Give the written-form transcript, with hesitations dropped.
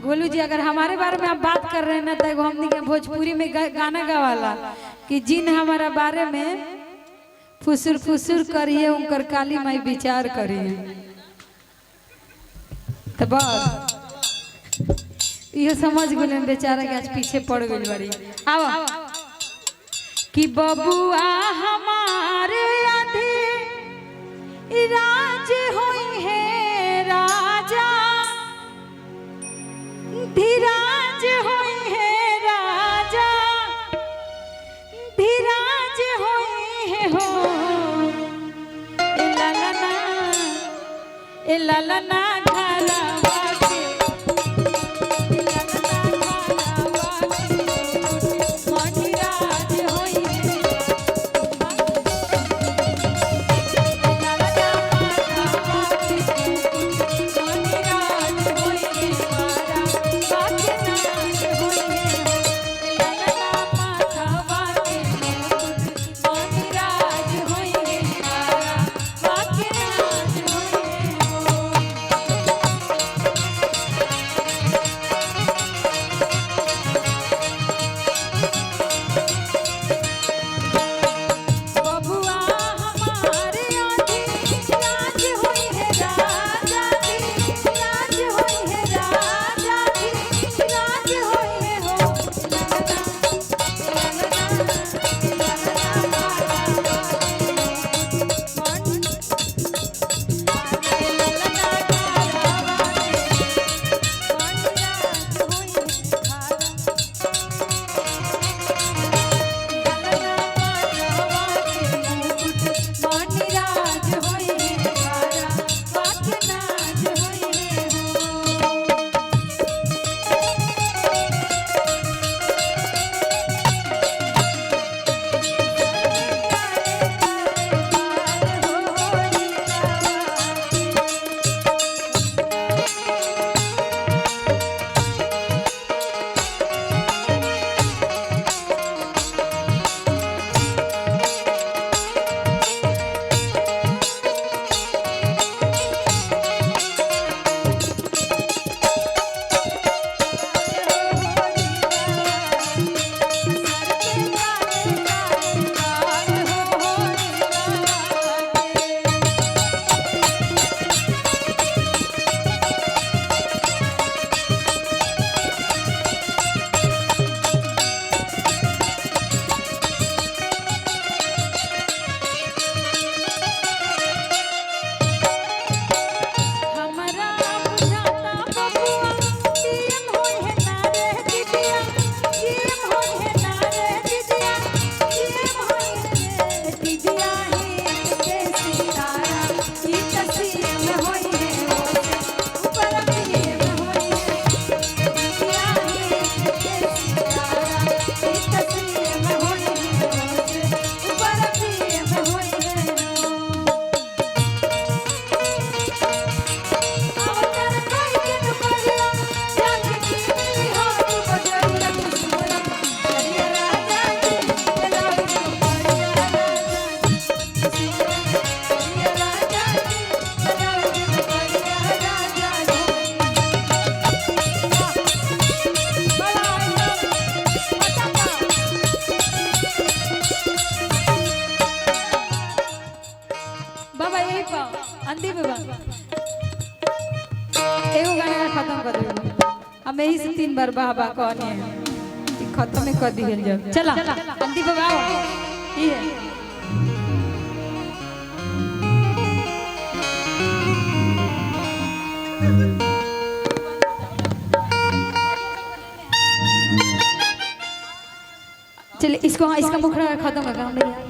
गोलू जी अगर हमारे बारे में आप बात कर रहे हैं ना तो हमने के भोजपुरी में गाना गावाला कि जिन हमारा बारे में फुसुर फुसुर करिए उनकर काली माई विचार करिए। तो बस ये समझ गए बेचारा के आज पीछे पड़ गई बड़ी। आओ कि बबुआ हमारे आधे राज होई है राजा धीराज होई है राजा धीराज होई है हो ए लालना घरवा के अंधी बाबा एगो गाना खत्म कर देबो। हम यही से 3 बार बाबा कहनी है खत्म कर दिहल जाओ। चला अंधी बाबा ये चलिए इसको इसका मुखड़ा खत्म कर हम